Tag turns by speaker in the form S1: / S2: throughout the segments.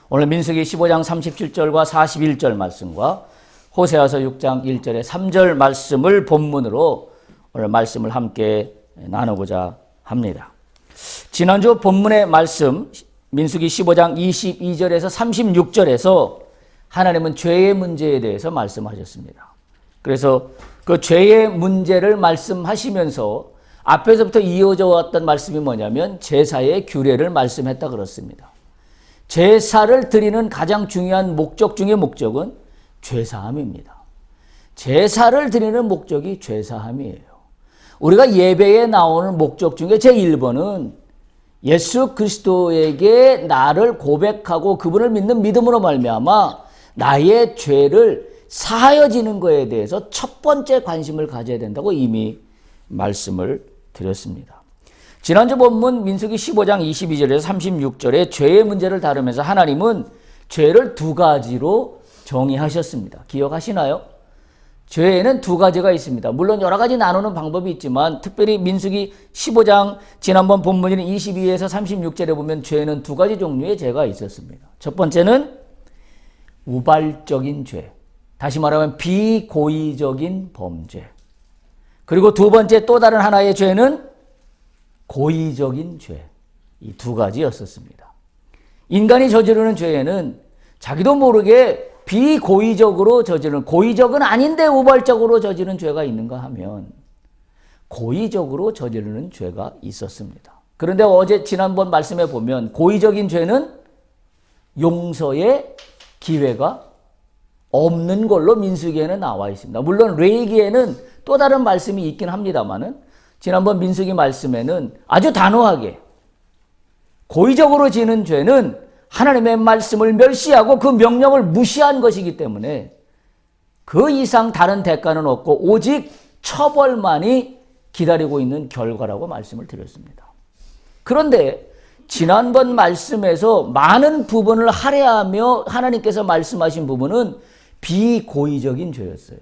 S1: 오늘 민수기 15장 37절과 41절 말씀과 호세아서 6장 1절에 3절 말씀을 본문으로 오늘 말씀을 함께 나누고자 합니다. 지난주 본문의 말씀 민수기 15장 22절에서 36절에서 하나님은 죄의 문제에 대해서 말씀하셨습니다. 그래서 그 죄의 문제를 말씀하시면서 앞에서부터 이어져 왔던 말씀이 뭐냐면 제사의 규례를 말씀했다 그렇습니다. 제사를 드리는 가장 중요한 목적 중의 목적은 죄사함입니다. 제사를 드리는 목적이 죄사함이에요. 우리가 예배에 나오는 목적 중에 제1번은 예수 그리스도에게 나를 고백하고 그분을 믿는 믿음으로 말미암아 나의 죄를 사하여지는 것에 대해서 첫 번째 관심을 가져야 된다고 이미 말씀을 드렸습니다. 지난주 본문 민수기 15장 22절에서 36절에 죄의 문제를 다루면서 하나님은 죄를 두 가지로 정의하셨습니다. 기억하시나요? 죄에는 두 가지가 있습니다. 물론 여러 가지 나누는 방법이 있지만 특별히 민수기 15장 지난번 본문인 22에서 36절에 보면 죄에는 두 가지 종류의 죄가 있었습니다. 첫 번째는 우발적인 죄, 다시 말하면 비고의적인 범죄. 그리고 두 번째 또 다른 하나의 죄는 고의적인 죄. 이 두 가지였었습니다. 인간이 저지르는 죄에는 자기도 모르게 비고의적으로 저지르는, 고의적은 아닌데 우발적으로 저지르는 죄가 있는가 하면 고의적으로 저지르는 죄가 있었습니다. 그런데 어제 지난번 말씀에 보면 고의적인 죄는 용서의 기회가 없는 걸로 민수기에는 나와 있습니다. 물론 레위기에는 또 다른 말씀이 있긴 합니다만은 지난번 민수기 말씀에는 아주 단호하게 고의적으로 지는 죄는 하나님의 말씀을 멸시하고 그 명령을 무시한 것이기 때문에 그 이상 다른 대가는 없고 오직 처벌만이 기다리고 있는 결과라고 말씀을 드렸습니다. 그런데 지난번 말씀에서 많은 부분을 할애하며 하나님께서 말씀하신 부분은 비고의적인 죄였어요.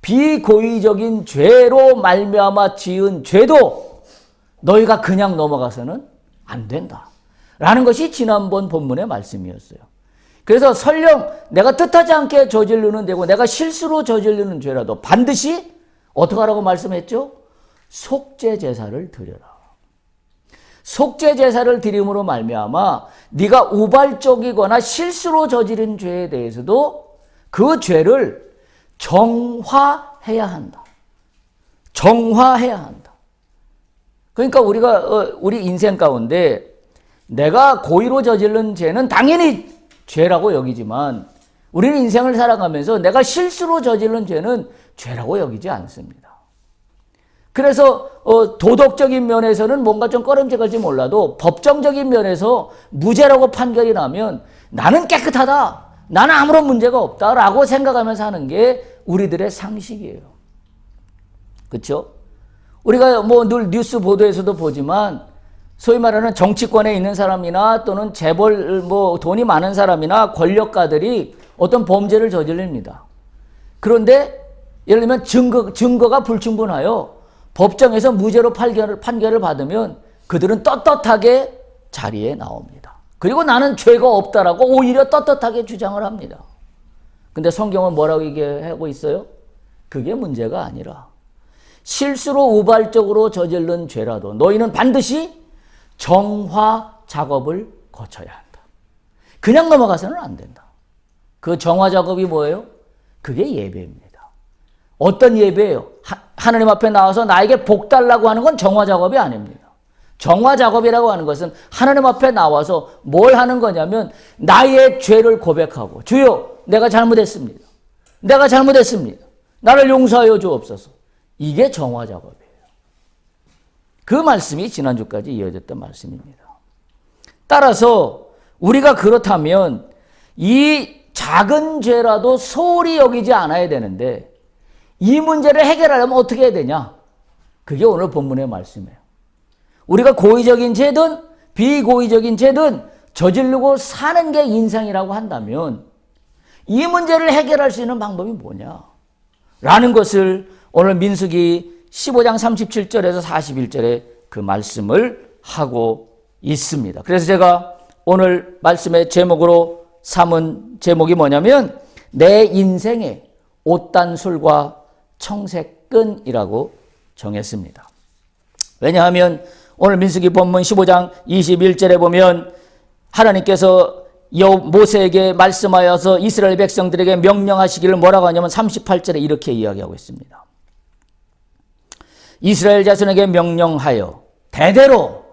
S1: 비고의적인 죄로 말미암아 지은 죄도 너희가 그냥 넘어가서는 안 된다 라는 것이 지난번 본문의 말씀이었어요. 그래서 설령 내가 뜻하지 않게 저지르는 죄고 내가 실수로 저지르는 죄라도 반드시 어떻게 하라고 말씀했죠? 속죄 제사를 드려라. 속죄 제사를 드림으로 말미암아 네가 우발적이거나 실수로 저지른 죄에 대해서도 그 죄를 정화해야 한다. 정화해야 한다. 그러니까 우리가 우리 인생 가운데 내가 고의로 저지른 죄는 당연히 죄라고 여기지만 우리는 인생을 살아가면서 내가 실수로 저지른 죄는 죄라고 여기지 않습니다. 그래서 도덕적인 면에서는 뭔가 좀 꺼림칙할지 몰라도 법정적인 면에서 무죄라고 판결이 나면 나는 깨끗하다. 나는 아무런 문제가 없다라고 생각하면서 하는 게 우리들의 상식이에요. 그렇죠? 우리가 뭐 늘 뉴스 보도에서도 보지만 소위 말하는 정치권에 있는 사람이나 또는 재벌 뭐 돈이 많은 사람이나 권력가들이 어떤 범죄를 저지릅니다. 그런데 예를 들면 증거가 불충분하여 법정에서 무죄로 판결을 받으면 그들은 떳떳하게 자리에 나옵니다. 그리고 나는 죄가 없다라고 오히려 떳떳하게 주장을 합니다. 근데 성경은 뭐라고 얘기하고 있어요? 그게 문제가 아니라 실수로 우발적으로 저지른 죄라도 너희는 반드시 정화 작업을 거쳐야 한다. 그냥 넘어가서는 안 된다. 그 정화 작업이 뭐예요? 그게 예배입니다. 어떤 예배예요? 하나님 앞에 나와서 나에게 복 달라고 하는 건 정화 작업이 아닙니다. 정화 작업이라고 하는 것은 하나님 앞에 나와서 뭘 하는 거냐면 나의 죄를 고백하고 주여 내가 잘못했습니다. 내가 잘못했습니다. 나를 용서하여 주옵소서. 이게 정화 작업이에요. 그 말씀이 지난주까지 이어졌던 말씀입니다. 따라서 우리가 그렇다면 이 작은 죄라도 소홀히 여기지 않아야 되는데 이 문제를 해결하려면 어떻게 해야 되냐? 그게 오늘 본문의 말씀이에요. 우리가 고의적인 죄든 비고의적인 죄든 저지르고 사는 게 인생이라고 한다면 이 문제를 해결할 수 있는 방법이 뭐냐? 라는 것을 오늘 민수기 15장 37절에서 41절에 그 말씀을 하고 있습니다. 그래서 제가 오늘 말씀의 제목으로 삼은 제목이 뭐냐면 내 인생의 옷단술과 청색끈이라고 정했습니다. 왜냐하면 오늘 민수기 본문 15장 21절에 보면 하나님께서 모세에게 말씀하여서 이스라엘 백성들에게 명령하시기를 뭐라고 하냐면 38절에 이렇게 이야기하고 있습니다. 이스라엘 자손에게 명령하여 대대로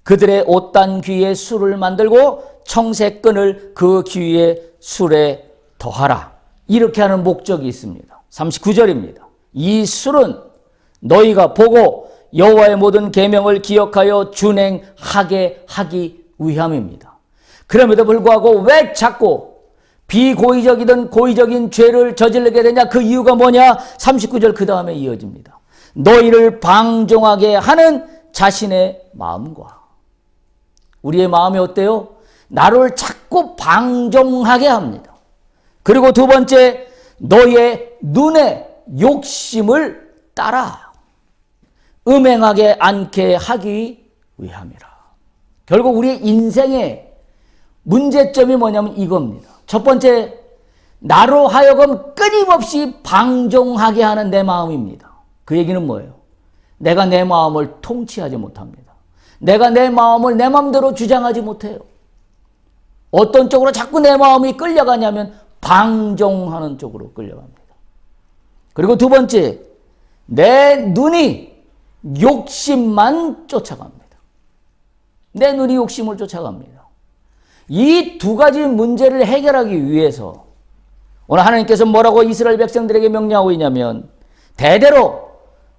S1: 그들의 옷단 귀에 술을 만들고 청색끈을 그 귀의 술에 더하라. 이렇게 하는 목적이 있습니다. 39절입니다. 이 술은 너희가 보고 여호와의 모든 계명을 기억하여 준행하게 하기 위함입니다. 그럼에도 불구하고 왜 자꾸 비고의적이든 고의적인 죄를 저지르게 되냐? 그 이유가 뭐냐? 39절 그 다음에 이어집니다. 너희를 방종하게 하는 자신의 마음과 우리의 마음이 어때요? 나를 자꾸 방종하게 합니다. 그리고 두 번째, 너희의 눈의 욕심을 따라 음행하게 않게 하기 위함이라. 결국 우리의 인생의 문제점이 뭐냐면 이겁니다. 첫 번째, 나로 하여금 끊임없이 방종하게 하는 내 마음입니다. 그 얘기는 뭐예요? 내가 내 마음을 통치하지 못합니다. 내가 내 마음을 내 마음대로 주장하지 못해요. 어떤 쪽으로 자꾸 내 마음이 끌려가냐면 방종하는 쪽으로 끌려갑니다. 그리고 두 번째, 내 눈이 욕심만 쫓아갑니다. 내 눈이 욕심을 쫓아갑니다. 이 두 가지 문제를 해결하기 위해서 오늘 하나님께서 뭐라고 이스라엘 백성들에게 명령하고 있냐면 대대로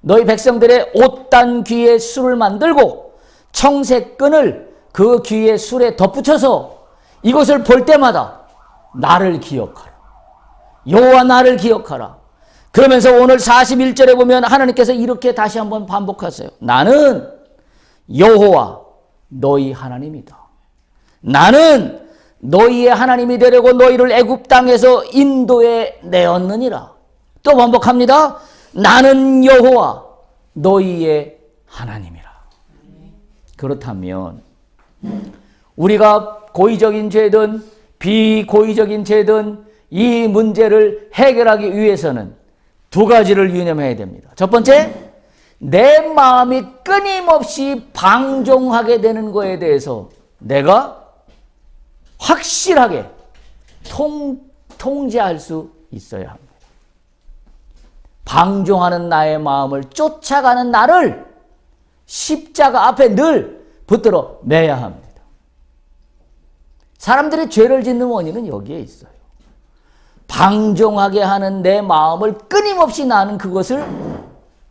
S1: 너희 백성들의 옷단 귀에 술을 만들고 청색끈을 그 귀에 술에 덧붙여서 이것을 볼 때마다 나를 기억하라. 여호와 나를 기억하라. 그러면서 오늘 41절에 보면 하나님께서 이렇게 다시 한번 반복하세요. 나는 여호와 너희 하나님이다. 나는 너희의 하나님이 되려고 너희를 애굽 땅에서 인도해 내었느니라. 또 반복합니다. 나는 여호와 너희의 하나님이라. 그렇다면 우리가 고의적인 죄든 비고의적인 죄든 이 문제를 해결하기 위해서는 두 가지를 유념해야 됩니다. 첫 번째, 내 마음이 끊임없이 방종하게 되는 것에 대해서 내가 확실하게 통제할 수 있어야 합니다. 방종하는 나의 마음을 쫓아가는 나를 십자가 앞에 늘 붙들어 매야 합니다. 사람들이 죄를 짓는 원인은 여기에 있어요. 방종하게 하는 내 마음을 끊임없이 나는 그것을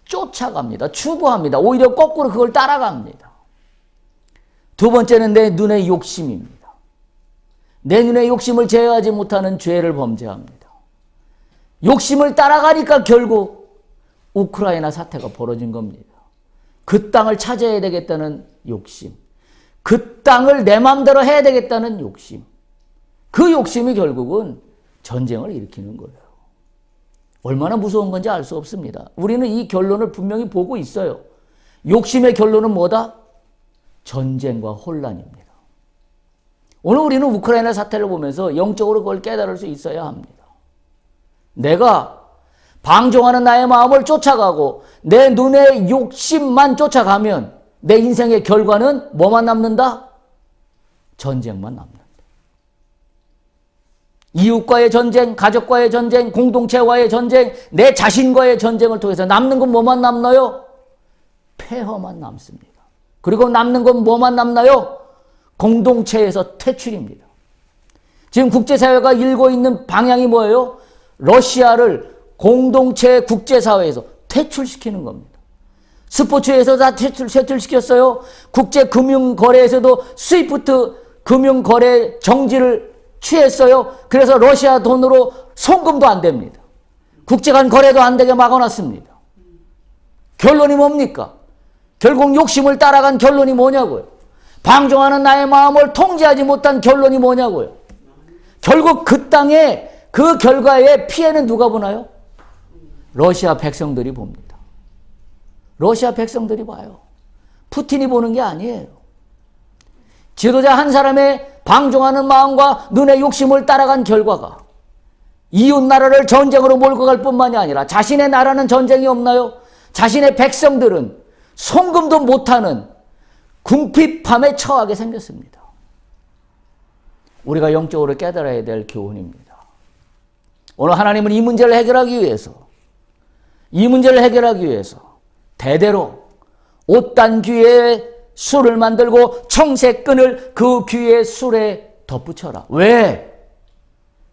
S1: 쫓아갑니다. 추구합니다. 오히려 거꾸로 그걸 따라갑니다. 두 번째는 내 눈의 욕심입니다. 내 눈의 욕심을 제어하지 못하는 죄를 범죄합니다. 욕심을 따라가니까 결국 우크라이나 사태가 벌어진 겁니다. 그 땅을 차지해야 되겠다는 욕심. 그 땅을 내 마음대로 해야 되겠다는 욕심. 그 욕심이 결국은 전쟁을 일으키는 거예요. 얼마나 무서운 건지 알 수 없습니다. 우리는 이 결론을 분명히 보고 있어요. 욕심의 결론은 뭐다? 전쟁과 혼란입니다. 오늘 우리는 우크라이나 사태를 보면서 영적으로 그걸 깨달을 수 있어야 합니다. 내가 방종하는 나의 마음을 쫓아가고 내 눈의 욕심만 쫓아가면 내 인생의 결과는 뭐만 남는다? 전쟁만 남는다. 이웃과의 전쟁, 가족과의 전쟁, 공동체와의 전쟁, 내 자신과의 전쟁을 통해서 남는 건 뭐만 남나요? 폐허만 남습니다. 그리고 남는 건 뭐만 남나요? 공동체에서 퇴출입니다. 지금 국제사회가 일고 있는 방향이 뭐예요? 러시아를 공동체 국제사회에서 퇴출시키는 겁니다. 스포츠에서 다 퇴출시켰어요. 국제금융거래에서도 스위프트 금융거래 정지를 취했어요. 그래서 러시아 돈으로 송금도 안 됩니다. 국제 간 거래도 안 되게 막아놨습니다. 결론이 뭡니까? 결국 욕심을 따라간 결론이 뭐냐고요? 방종하는 나의 마음을 통제하지 못한 결론이 뭐냐고요? 결국 그 땅에 그 결과의 피해는 누가 보나요? 러시아 백성들이 봅니다. 러시아 백성들이 봐요. 푸틴이 보는 게 아니에요. 지도자 한 사람의 방종하는 마음과 눈의 욕심을 따라간 결과가 이웃 나라를 전쟁으로 몰고 갈 뿐만이 아니라 자신의 나라는 전쟁이 없나요? 자신의 백성들은 송금도 못하는 궁핍함에 처하게 생겼습니다. 우리가 영적으로 깨달아야 될 교훈입니다. 오늘 하나님은 이 문제를 해결하기 위해서 대대로 옷단 귀에 술을 만들고 청새끈을 그 귀에 술에 덧붙여라. 왜?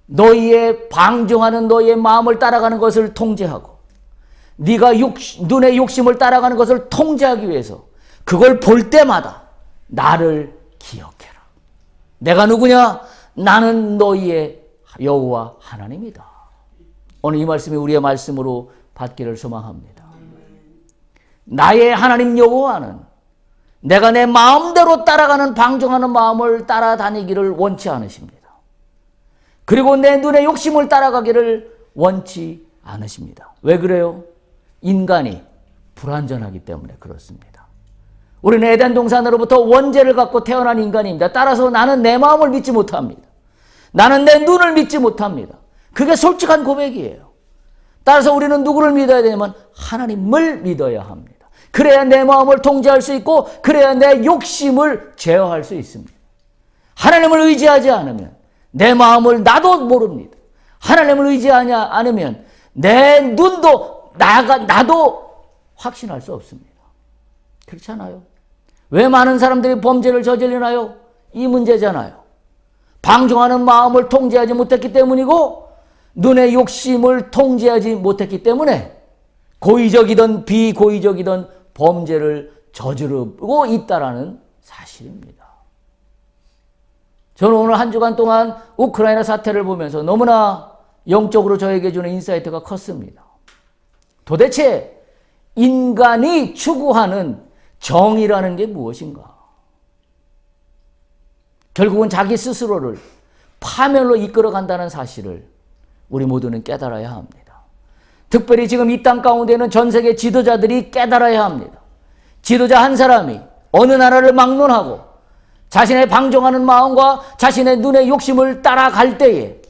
S1: 너희의 방종하는 너희의 마음을 따라가는 것을 통제하고 네가 눈의 욕심을 따라가는 것을 통제하기 위해서 그걸 볼 때마다 나를 기억해라. 내가 누구냐? 나는 너희의 여호와 하나님이다. 오늘 이 말씀이 우리의 말씀으로 받기를 소망합니다. 나의 하나님 여호와는 내가 내 마음대로 따라가는 방종하는 마음을 따라다니기를 원치 않으십니다. 그리고 내 눈의 욕심을 따라가기를 원치 않으십니다. 왜 그래요? 인간이 불완전하기 때문에 그렇습니다. 우리는 에덴 동산으로부터 원죄를 갖고 태어난 인간입니다. 따라서 나는 내 마음을 믿지 못합니다. 나는 내 눈을 믿지 못합니다. 그게 솔직한 고백이에요. 따라서 우리는 누구를 믿어야 되냐면 하나님을 믿어야 합니다. 그래야 내 마음을 통제할 수 있고 그래야 내 욕심을 제어할 수 있습니다. 하나님을 의지하지 않으면 내 마음을 나도 모릅니다. 하나님을 의지하지 않으면 내 눈도 나도 확신할 수 없습니다. 그렇잖아요. 왜 많은 사람들이 범죄를 저지르나요? 이 문제잖아요. 방종하는 마음을 통제하지 못했기 때문이고 눈의 욕심을 통제하지 못했기 때문에 고의적이든 비고의적이든 범죄를 저지르고 있다는 사실입니다. 저는 오늘 한 주간 동안 우크라이나 사태를 보면서 너무나 영적으로 저에게 주는 인사이트가 컸습니다. 도대체 인간이 추구하는 정의라는 게 무엇인가? 결국은 자기 스스로를 파멸로 이끌어간다는 사실을 우리 모두는 깨달아야 합니다. 특별히 지금 이 땅 가운데는 전 세계 지도자들이 깨달아야 합니다. 지도자 한 사람이 어느 나라를 막론하고 자신의 방종하는 마음과 자신의 눈의 욕심을 따라갈 때에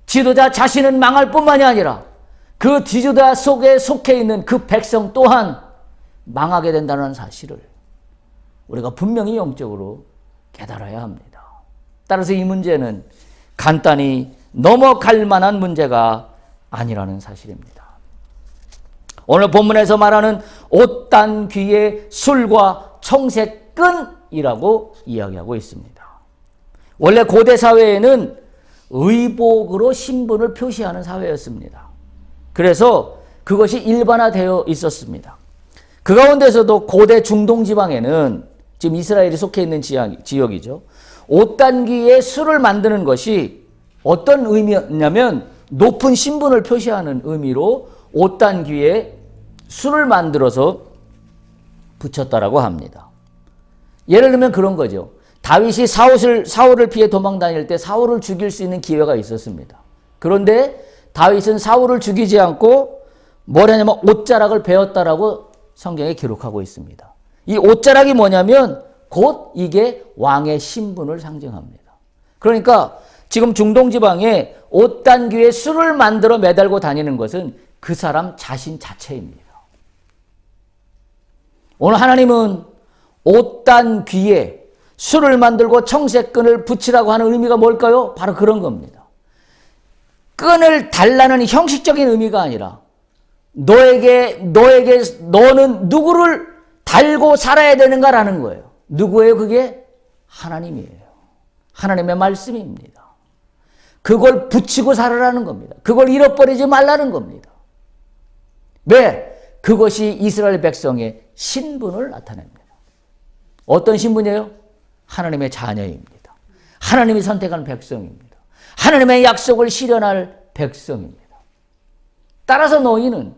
S1: 지도자 자신은 망할 뿐만이 아니라 그 지도자 속에 속해 있는 그 백성 또한 망하게 된다는 사실을 우리가 분명히 영적으로 깨달아야 합니다. 따라서 이 문제는 간단히 넘어갈 만한 문제가 아니라는 사실입니다. 오늘 본문에서 말하는 옷단 귀의 술과 청새끈이라고 이야기하고 있습니다. 원래 고대 사회에는 의복으로 신분을 표시하는 사회였습니다. 그래서 그것이 일반화되어 있었습니다. 그 가운데서도 고대 중동 지방에는 지금 이스라엘이 속해 있는 지역이죠. 옷단 귀의 술을 만드는 것이 어떤 의미였냐면 높은 신분을 표시하는 의미로 옷단 귀에 술을 만들어서 붙였다라고 합니다. 예를 들면 그런 거죠. 다윗이 사울을 피해 도망 다닐 때 사울을 죽일 수 있는 기회가 있었습니다. 그런데 다윗은 사울을 죽이지 않고 뭘 하냐면 옷자락을 베었다라고 성경에 기록하고 있습니다. 이 옷자락이 뭐냐면 곧 이게 왕의 신분을 상징합니다. 그러니까 지금 중동 지방에 옷단 귀에 술을 만들어 매달고 다니는 것은 그 사람 자신 자체입니다. 오늘 하나님은 옷단 귀에 술을 만들고 청새끈을 붙이라고 하는 의미가 뭘까요? 바로 그런 겁니다. 끈을 달라는 형식적인 의미가 아니라 너는 누구를 달고 살아야 되는가라는 거예요. 누구예요? 그게 하나님이에요. 하나님의 말씀입니다. 그걸 붙이고 살아라는 겁니다. 그걸 잃어버리지 말라는 겁니다. 왜? 그것이 이스라엘 백성의 신분을 나타냅니다. 어떤 신분이에요? 하나님의 자녀입니다. 하나님이 선택한 백성입니다. 하나님의 약속을 실현할 백성입니다. 따라서 너희는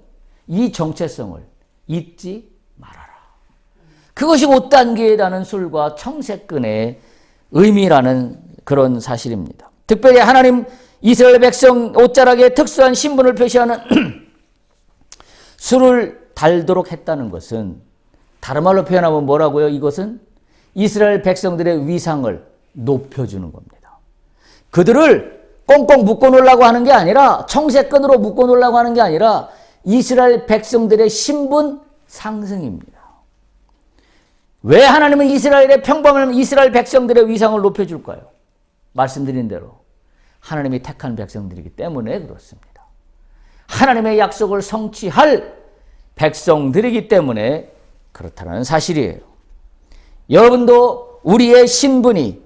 S1: 이 정체성을 잊지 말아라. 그것이 옷단 귀에 다는 술과 청새끈의 의미라는 그런 사실입니다. 특별히 하나님 이스라엘 백성 옷자락에 특수한 신분을 표시하는 술을 달도록 했다는 것은 다른 말로 표현하면 뭐라고요? 이것은 이스라엘 백성들의 위상을 높여주는 겁니다. 그들을 꽁꽁 묶어놓으려고 하는 게 아니라, 청색끈으로 묶어놓으려고 하는 게 아니라 이스라엘 백성들의 신분 상승입니다. 왜 하나님은 이스라엘의 평범한 이스라엘 백성들의 위상을 높여줄까요? 말씀드린 대로 하나님이 택한 백성들이기 때문에 그렇습니다. 하나님의 약속을 성취할 백성들이기 때문에 그렇다는 사실이에요. 여러분도 우리의 신분이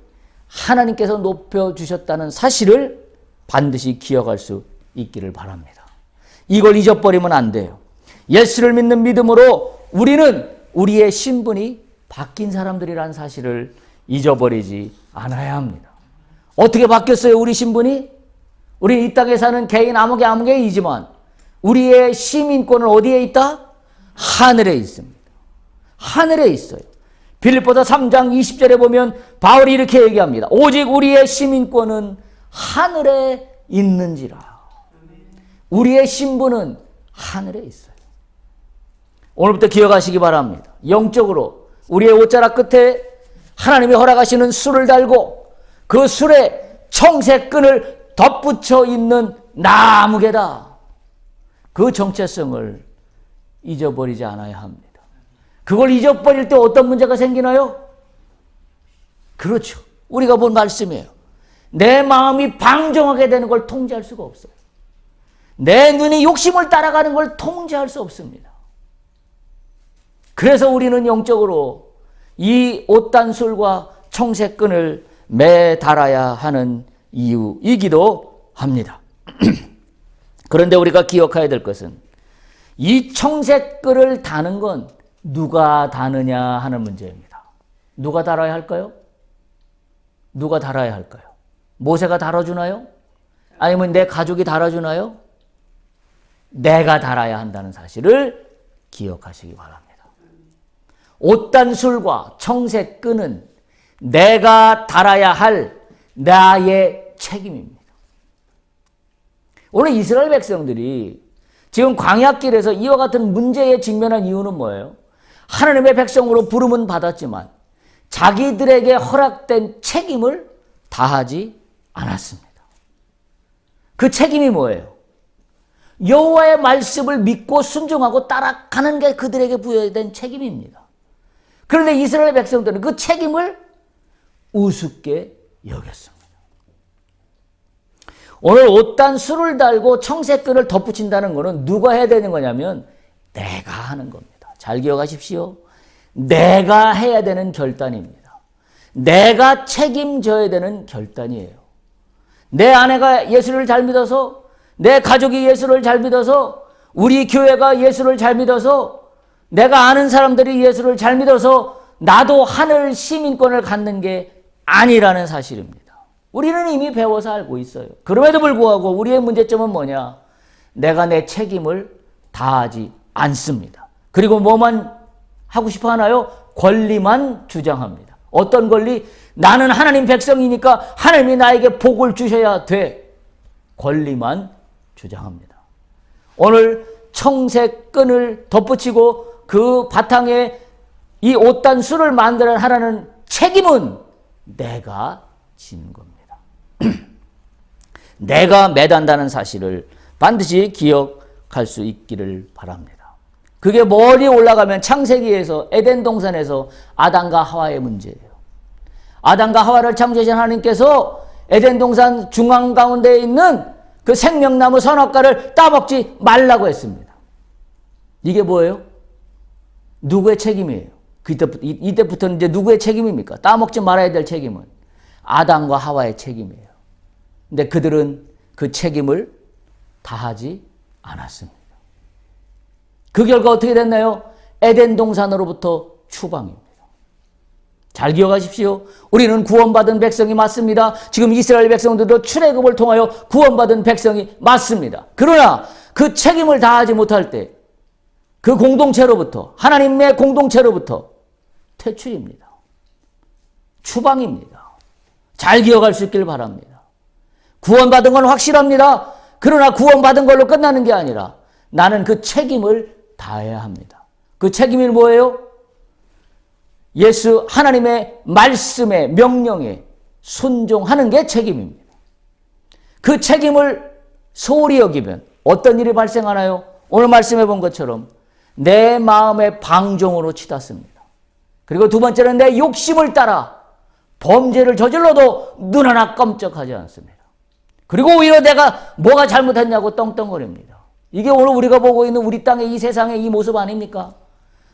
S1: 하나님께서 높여주셨다는 사실을 반드시 기억할 수 있기를 바랍니다. 이걸 잊어버리면 안 돼요. 예수를 믿는 믿음으로 우리는 우리의 신분이 바뀐 사람들이라는 사실을 잊어버리지 않아야 합니다. 어떻게 바뀌었어요, 우리 신분이? 우리 이 땅에 사는 개인 아무개이지만 우리의 시민권은 어디에 있다? 하늘에 있습니다. 하늘에 있어요. 빌립보서 3장 20절에 보면 바울이 이렇게 얘기합니다. 오직 우리의 시민권은 하늘에 있는지라. 우리의 신분은 하늘에 있어요. 오늘부터 기억하시기 바랍니다. 영적으로 우리의 옷자락 끝에 하나님이 허락하시는 술을 달고 그 술에 청색끈을 덧붙여 있는 나무개다. 그 정체성을 잊어버리지 않아야 합니다. 그걸 잊어버릴 때 어떤 문제가 생기나요? 그렇죠. 우리가 본 말씀이에요. 내 마음이 방종하게 되는 걸 통제할 수가 없어요. 내 눈이 욕심을 따라가는 걸 통제할 수 없습니다. 그래서 우리는 영적으로 이 옷단술과 청색끈을 매달아야 하는 이유이기도 합니다. 그런데 우리가 기억해야 될 것은 이 청색끈을 다는 건 누가 다느냐 하는 문제입니다. 누가 달아야 할까요? 누가 달아야 할까요? 모세가 달아주나요? 아니면 내 가족이 달아주나요? 내가 달아야 한다는 사실을 기억하시기 바랍니다. 옷단술과 청색끈은 내가 달아야 할 나의 책임입니다. 오늘 이스라엘 백성들이 지금 광야길에서 이와 같은 문제에 직면한 이유는 뭐예요? 하나님의 백성으로 부름은 받았지만 자기들에게 허락된 책임을 다하지 않았습니다. 그 책임이 뭐예요? 여호와의 말씀을 믿고 순종하고 따라가는 게 그들에게 부여된 책임입니다. 그런데 이스라엘 백성들은 그 책임을 우습게 여겼습니다. 오늘 옷단 술을 달고 청색끈을 덧붙인다는 것은 누가 해야 되는 거냐면 내가 하는 겁니다. 잘 기억하십시오. 내가 해야 되는 결단입니다. 내가 책임져야 되는 결단이에요. 내 아내가 예수를 잘 믿어서, 내 가족이 예수를 잘 믿어서, 우리 교회가 예수를 잘 믿어서, 내가 아는 사람들이 예수를 잘 믿어서 나도 하늘 시민권을 갖는 게 아니라는 사실입니다. 우리는 이미 배워서 알고 있어요. 그럼에도 불구하고 우리의 문제점은 뭐냐? 내가 내 책임을 다하지 않습니다. 그리고 뭐만 하고 싶어 하나요? 권리만 주장합니다. 어떤 권리? 나는 하나님 백성이니까 하나님이 나에게 복을 주셔야 돼. 권리만 주장합니다. 오늘 청색끈을 덧붙이고 그 바탕에 이 옷단술을 만들어 하라는 책임은 내가 지는 겁니다. 내가 매단다는 사실을 반드시 기억할 수 있기를 바랍니다. 그게 멀리 올라가면 창세기에서 에덴 동산에서 아담과 하와의 문제예요. 아담과 하와를 창조하신 하나님께서 에덴 동산 중앙 가운데에 있는 그 생명나무 선악과를 따먹지 말라고 했습니다. 이게 뭐예요? 누구의 책임이에요? 이때부터는 이제 누구의 책임입니까? 따먹지 말아야 될 책임은 아담과 하와의 책임이에요. 근데 그들은 그 책임을 다하지 않았습니다. 그 결과 어떻게 됐나요? 에덴 동산으로부터 추방입니다. 잘 기억하십시오. 우리는 구원받은 백성이 맞습니다. 지금 이스라엘 백성들도 출애굽을 통하여 구원받은 백성이 맞습니다. 그러나 그 책임을 다하지 못할 때 그 공동체로부터, 하나님의 공동체로부터 퇴출입니다. 추방입니다. 잘 기억할 수 있길 바랍니다. 구원받은 건 확실합니다. 그러나 구원받은 걸로 끝나는 게 아니라 나는 그 책임을 다해야 합니다. 그 책임이 뭐예요? 예수 하나님의 말씀에 명령에 순종하는 게 책임입니다. 그 책임을 소홀히 여기면 어떤 일이 발생하나요? 오늘 말씀해 본 것처럼 내 마음의 방종으로 치닫습니다. 그리고 두 번째는 내 욕심을 따라 범죄를 저질러도 눈 하나 깜짝하지 않습니다. 그리고 오히려 내가 뭐가 잘못했냐고 떵떵거립니다. 이게 오늘 우리가 보고 있는 우리 땅의 이 세상의 이 모습 아닙니까?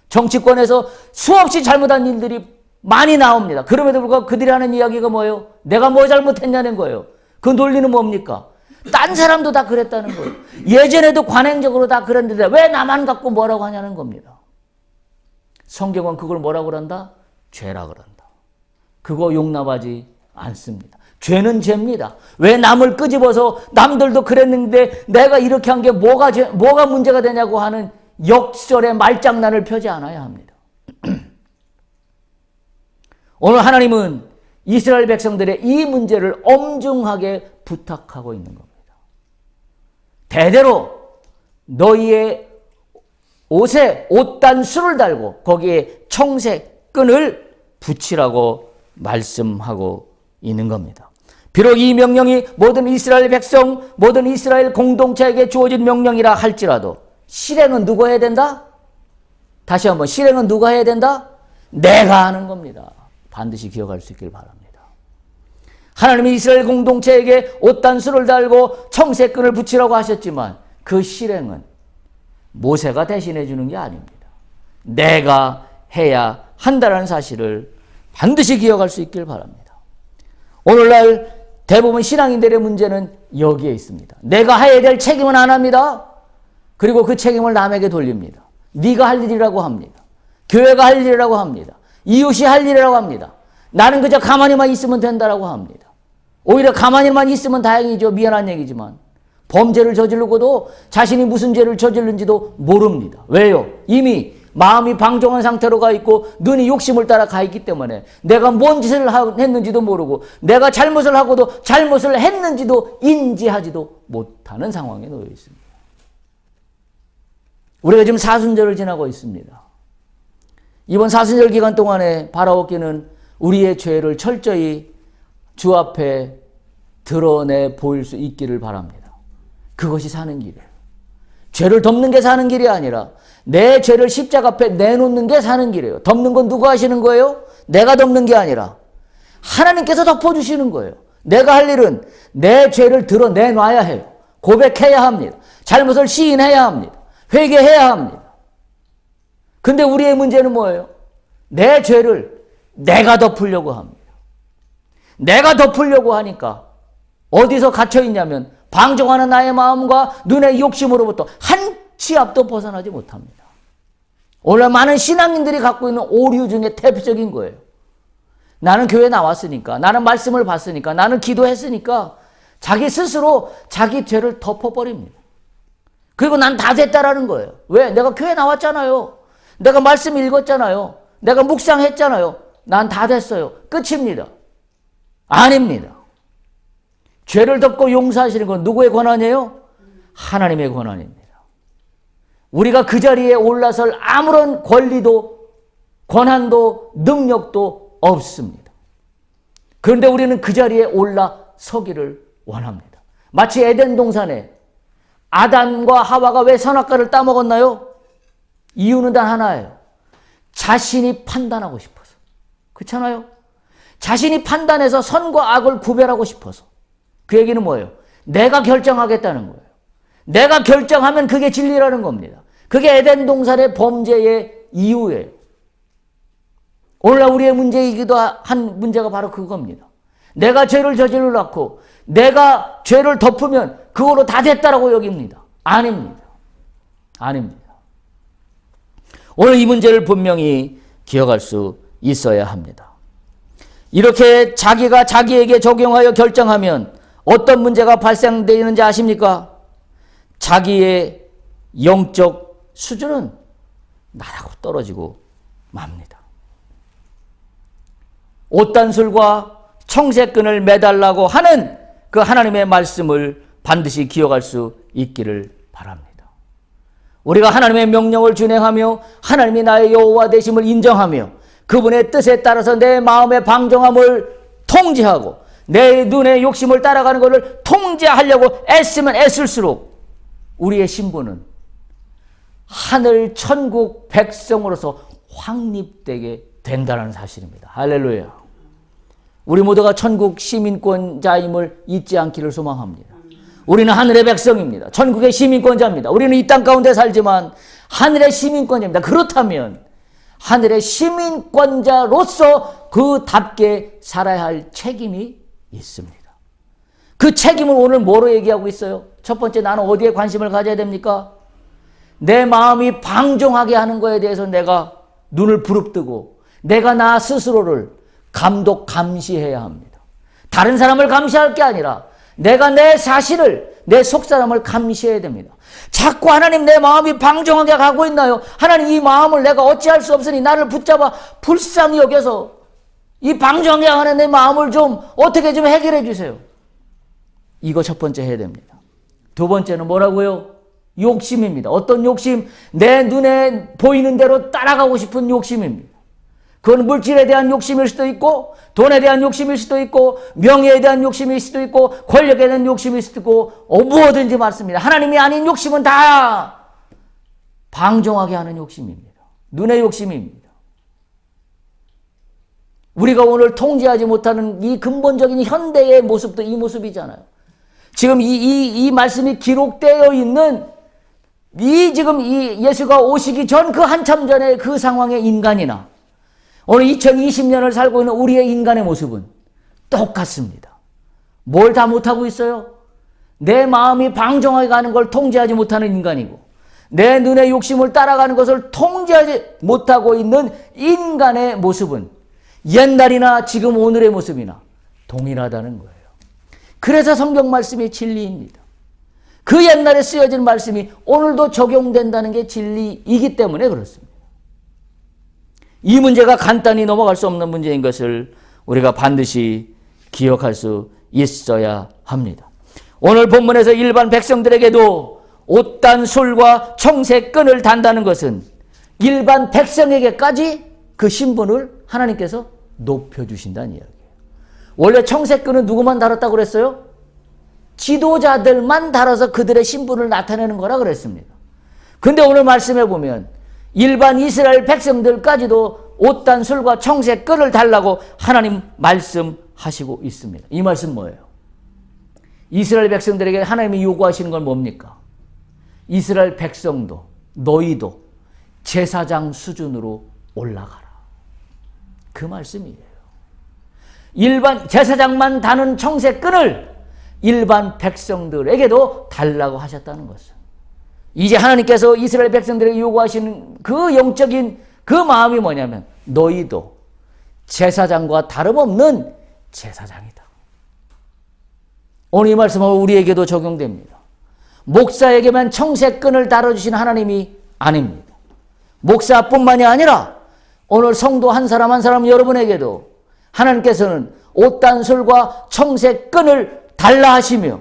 S1: 정치권에서 수없이 잘못한 일들이 많이 나옵니다. 그럼에도 불구하고 그들이 하는 이야기가 뭐예요? 내가 뭐 잘못했냐는 거예요. 그 논리는 뭡니까? 딴 사람도 다 그랬다는 거예요. 예전에도 관행적으로 다 그랬는데 왜 나만 갖고 뭐라고 하냐는 겁니다. 성경은 그걸 뭐라고 그런다? 죄라 그런다. 그거 용납하지 않습니다. 죄는 죄입니다. 왜 남을 끄집어서 남들도 그랬는데 내가 이렇게 한 게 뭐가 문제가 되냐고 하는 역설의 말장난을 펴지 않아야 합니다. 오늘 하나님은 이스라엘 백성들의 이 문제를 엄중하게 부탁하고 있는 겁니다. 대대로 너희의 옷에 옷단수를 달고 거기에 청색 끈을 붙이라고 말씀하고 있는 겁니다. 비록 이 명령이 모든 이스라엘 백성, 모든 이스라엘 공동체에게 주어진 명령이라 할지라도 실행은 누가 해야 된다? 다시 한번 실행은 누가 해야 된다? 내가 하는 겁니다. 반드시 기억할 수 있길 바랍니다. 하나님이 이스라엘 공동체에게 옷단수를 달고 청색끈을 붙이라고 하셨지만 그 실행은 모세가 대신해 주는 게 아닙니다. 내가 해야 한다는 사실을 반드시 기억할 수 있길 바랍니다. 오늘날 대부분 신앙인들의 문제는 여기에 있습니다. 내가 해야 될 책임은 안 합니다. 그리고 그 책임을 남에게 돌립니다. 네가 할 일이라고 합니다. 교회가 할 일이라고 합니다. 이웃이 할 일이라고 합니다. 나는 그저 가만히만 있으면 된다라고 합니다. 오히려 가만히만 있으면 다행이죠. 미안한 얘기지만 범죄를 저지르고도 자신이 무슨 죄를 저질른지도 모릅니다. 왜요? 이미 마음이 방종한 상태로 가 있고 눈이 욕심을 따라 가 있기 때문에 내가 뭔 짓을 했는지도 모르고 내가 잘못을 하고도 잘못을 했는지도 인지하지도 못하는 상황에 놓여 있습니다. 우리가 지금 사순절을 지나고 있습니다. 이번 사순절 기간 동안에 바라옵기는 우리의 죄를 철저히 주 앞에 드러내 보일 수 있기를 바랍니다. 그것이 사는 길이에요. 죄를 덮는 게 사는 길이 아니라 내 죄를 십자가 앞에 내놓는 게 사는 길이에요. 덮는 건 누가 하시는 거예요? 내가 덮는 게 아니라 하나님께서 덮어주시는 거예요. 내가 할 일은 내 죄를 드러내놔야 해요. 고백해야 합니다. 잘못을 시인해야 합니다. 회개해야 합니다. 근데 우리의 문제는 뭐예요? 내 죄를 내가 덮으려고 합니다. 내가 덮으려고 하니까 어디서 갇혀 있냐면 방종하는 나의 마음과 눈의 욕심으로부터 한 치 앞도 벗어나지 못합니다. 오늘 많은 신앙인들이 갖고 있는 오류 중에 대표적인 거예요. 나는 교회 나왔으니까, 나는 말씀을 봤으니까, 나는 기도했으니까 자기 스스로 자기 죄를 덮어버립니다. 그리고 난 다 됐다라는 거예요. 왜? 내가 교회 나왔잖아요. 내가 말씀 읽었잖아요. 내가 묵상했잖아요. 난 다 됐어요. 끝입니다. 아닙니다. 죄를 덮고 용서하시는 건 누구의 권한이에요? 하나님의 권한입니다. 우리가 그 자리에 올라설 아무런 권리도 권한도 능력도 없습니다. 그런데 우리는 그 자리에 올라서기를 원합니다. 마치 에덴 동산에 아담과 하와가 왜 선악과를 따먹었나요? 이유는 단 하나예요. 자신이 판단하고 싶어서. 그렇잖아요? 자신이 판단해서 선과 악을 구별하고 싶어서. 그 얘기는 뭐예요? 내가 결정하겠다는 거예요. 내가 결정하면 그게 진리라는 겁니다. 그게 에덴 동산의 범죄의 이유예요. 오늘날 우리의 문제이기도 한 문제가 바로 그겁니다. 내가 죄를 저질러 놓고 내가 죄를 덮으면 그거로 다 됐다라고 여깁니다. 아닙니다. 아닙니다. 오늘 이 문제를 분명히 기억할 수 있어야 합니다. 이렇게 자기가 자기에게 적용하여 결정하면 어떤 문제가 발생되는지 아십니까? 자기의 영적 수준은 나라고 떨어지고 맙니다. 옷단술과 청색끈을 매달라고 하는 그 하나님의 말씀을 반드시 기억할 수 있기를 바랍니다. 우리가 하나님의 명령을 준행하며 하나님이 나의 여호와 되심을 인정하며 그분의 뜻에 따라서 내 마음의 방종함을 통제하고 내 눈의 욕심을 따라가는 것을 통제하려고 애쓰면 애쓸수록 우리의 신분은 하늘 천국 백성으로서 확립되게 된다는 사실입니다. 할렐루야. 우리 모두가 천국 시민권자임을 잊지 않기를 소망합니다. 우리는 하늘의 백성입니다. 천국의 시민권자입니다. 우리는 이 땅 가운데 살지만 하늘의 시민권자입니다. 그렇다면 하늘의 시민권자로서 그답게 살아야 할 책임이 있습니다. 그 책임을 오늘 뭐로 얘기하고 있어요? 첫 번째, 나는 어디에 관심을 가져야 됩니까? 내 마음이 방종하게 하는 거에 대해서 내가 눈을 부릅뜨고 내가 나 스스로를 감시해야 합니다. 다른 사람을 감시할 게 아니라 내가 내 자신을, 내 속사람을 감시해야 됩니다. 자꾸 하나님 내 마음이 방종하게 가고 있나요? 하나님 이 마음을 내가 어찌할 수 없으니 나를 붙잡아 불쌍히 여겨서 이 방종하게 하는 내 마음을 좀 어떻게 좀 해결해 주세요. 이거 첫 번째 해야 됩니다. 두 번째는 뭐라고요? 욕심입니다. 어떤 욕심? 내 눈에 보이는 대로 따라가고 싶은 욕심입니다. 그건 물질에 대한 욕심일 수도 있고 돈에 대한 욕심일 수도 있고 명예에 대한 욕심일 수도 있고 권력에 대한 욕심일 수도 있고 무엇든지 맞습니다. 하나님이 아닌 욕심은 다 방종하게 하는 욕심입니다. 눈의 욕심입니다. 우리가 오늘 통제하지 못하는 이 근본적인 현대의 모습도 이 모습이잖아요. 지금 이 말씀이 기록되어 있는 지금 이 예수가 오시기 전 그 한참 전에 그 상황의 인간이나 오늘 2020년을 살고 있는 우리의 인간의 모습은 똑같습니다. 뭘 다 못하고 있어요? 내 마음이 방종하게 가는 걸 통제하지 못하는 인간이고 내 눈의 욕심을 따라가는 것을 통제하지 못하고 있는 인간의 모습은 옛날이나 지금 오늘의 모습이나 동일하다는 거예요. 그래서 성경 말씀이 진리입니다. 그 옛날에 쓰여진 말씀이 오늘도 적용된다는 게 진리이기 때문에 그렇습니다. 이 문제가 간단히 넘어갈 수 없는 문제인 것을 우리가 반드시 기억할 수 있어야 합니다. 오늘 본문에서 일반 백성들에게도 옷단 술과 청색 끈을 단다는 것은 일반 백성에게까지 그 신분을 하나님께서 높여주신다는 이야기예요. 원래 청색 끈은 누구만 달았다고 그랬어요? 지도자들만 달아서 그들의 신분을 나타내는 거라 그랬습니다. 근데 오늘 말씀해 보면 일반 이스라엘 백성들까지도 옷단 술과 청색 끈을 달라고 하나님 말씀하시고 있습니다. 이 말씀 뭐예요? 이스라엘 백성들에게 하나님이 요구하시는 건 뭡니까? 이스라엘 백성도 너희도 제사장 수준으로 올라가라. 그 말씀이에요. 일반 제사장만 다는 청색 끈을 일반 백성들에게도 달라고 하셨다는 것은 이제 하나님께서 이스라엘 백성들에게 요구하시는 그 영적인 그 마음이 뭐냐면 너희도 제사장과 다름없는 제사장이다. 오늘 이 말씀은 우리에게도 적용됩니다. 목사에게만 청색끈을 달아주신 하나님이 아닙니다. 목사뿐만이 아니라 오늘 성도 한 사람 한 사람 여러분에게도 하나님께서는 옷단술과 청색끈을 달라 하시며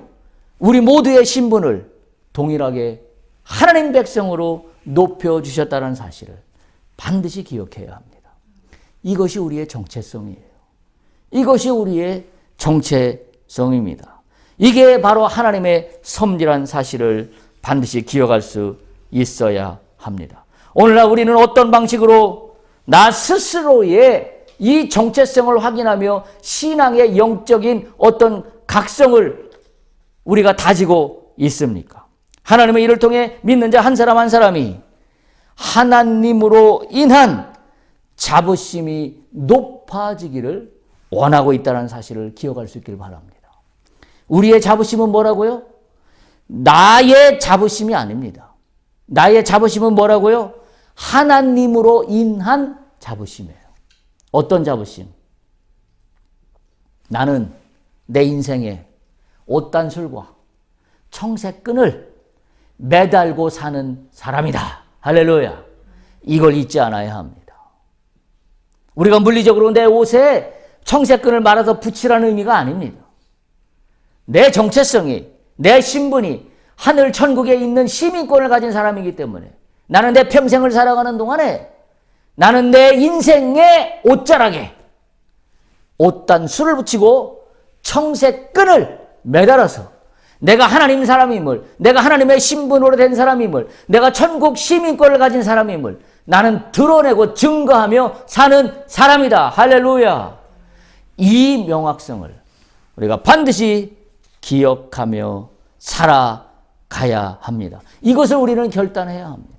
S1: 우리 모두의 신분을 동일하게 하나님 백성으로 높여주셨다는 사실을 반드시 기억해야 합니다. 이것이 우리의 정체성이에요. 이것이 우리의 정체성입니다. 이게 바로 하나님의 섭리란 사실을 반드시 기억할 수 있어야 합니다. 오늘날 우리는 어떤 방식으로 나 스스로의 이 정체성을 확인하며 신앙의 영적인 어떤 각성을 우리가 다지고 있습니까? 하나님은 이를 통해 믿는 자 한 사람 한 사람이 하나님으로 인한 자부심이 높아지기를 원하고 있다는 사실을 기억할 수 있기를 바랍니다. 우리의 자부심은 뭐라고요? 나의 자부심이 아닙니다. 나의 자부심은 뭐라고요? 하나님으로 인한 자부심이에요. 어떤 자부심? 나는 내 인생에 옷단술과 청색끈을 매달고 사는 사람이다. 할렐루야. 이걸 잊지 않아야 합니다. 우리가 물리적으로 내 옷에 청색끈을 말아서 붙이라는 의미가 아닙니다. 내 정체성이, 내 신분이 하늘 천국에 있는 시민권을 가진 사람이기 때문에 나는 내 평생을 살아가는 동안에 나는 내 인생의 옷자락에 옷단수를 붙이고 청색끈을 매달아서 내가 하나님 사람임을, 내가 하나님의 신분으로 된 사람임을, 내가 천국 시민권을 가진 사람임을 나는 드러내고 증거하며 사는 사람이다. 할렐루야. 이 명확성을 우리가 반드시 기억하며 살아가야 합니다. 이것을 우리는 결단해야 합니다.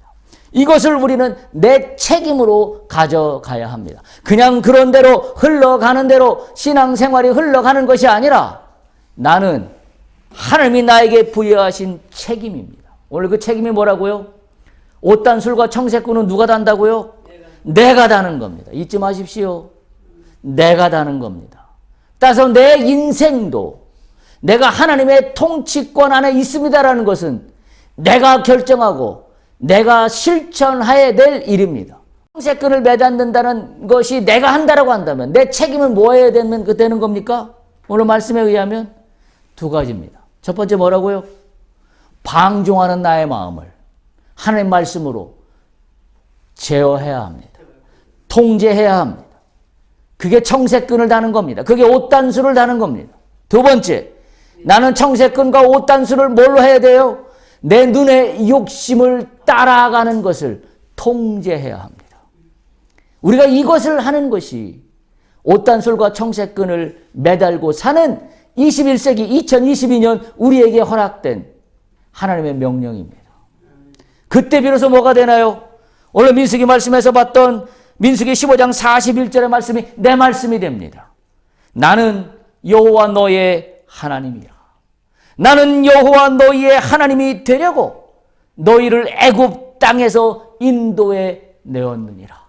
S1: 이것을 우리는 내 책임으로 가져가야 합니다. 그냥 그런 대로 흘러가는 대로 신앙생활이 흘러가는 것이 아니라 나는 하나님이 나에게 부여하신 책임입니다. 오늘 그 책임이 뭐라고요? 옷단술과 청색끈은 누가 단다고요? 내가 다는 겁니다. 잊지 마십시오. 내가 다는 겁니다. 따라서 내 인생도 내가 하나님의 통치권 안에 있습니다라는 것은 내가 결정하고 내가 실천해야 될 일입니다. 청색끈을 매닫는다는 것이 내가 한다라고 한다면 내 책임은 뭐 해야 되는 겁니까? 오늘 말씀에 의하면 두 가지입니다. 첫 번째 뭐라고요? 방종하는 나의 마음을 하나님 말씀으로 제어해야 합니다. 통제해야 합니다. 그게 청색끈을 다는 겁니다. 그게 옷단수를 다는 겁니다. 두 번째, 나는 청색끈과 옷단수를 뭘로 해야 돼요? 내 눈의 욕심을 따라가는 것을 통제해야 합니다. 우리가 이것을 하는 것이 옷단술과 청색끈을 매달고 사는 21세기 2022년 우리에게 허락된 하나님의 명령입니다. 그때 비로소 뭐가 되나요? 오늘 민수기 말씀에서 봤던 민수기 15장 41절의 말씀이 내 말씀이 됩니다. 나는 여호와 너의 하나님이라. 나는 여호와 너희의 하나님이 되려고 너희를 애굽 땅에서 인도해 내었느니라.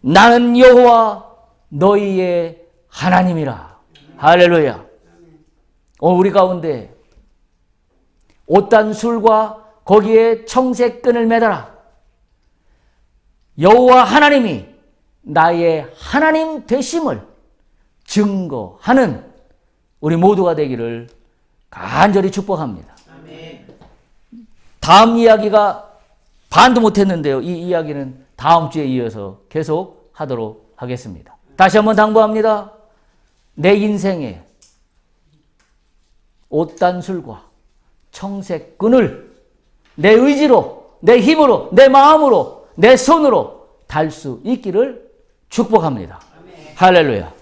S1: 나는 여호와 너희의 하나님이라. 할렐루야. 오늘 우리 가운데 옷단술과 거기에 청색끈을 매달아 여호와 하나님이 나의 하나님 되심을 증거하는 우리 모두가 되기를 간절히 축복합니다. 다음 이야기가 반도 못했는데요. 이 이야기는 다음 주에 이어서 계속 하도록 하겠습니다. 다시 한번 당부합니다. 내 인생에 옷단술과 청색끈을 내 의지로, 내 힘으로, 내 마음으로, 내 손으로 달 수 있기를 축복합니다. 할렐루야.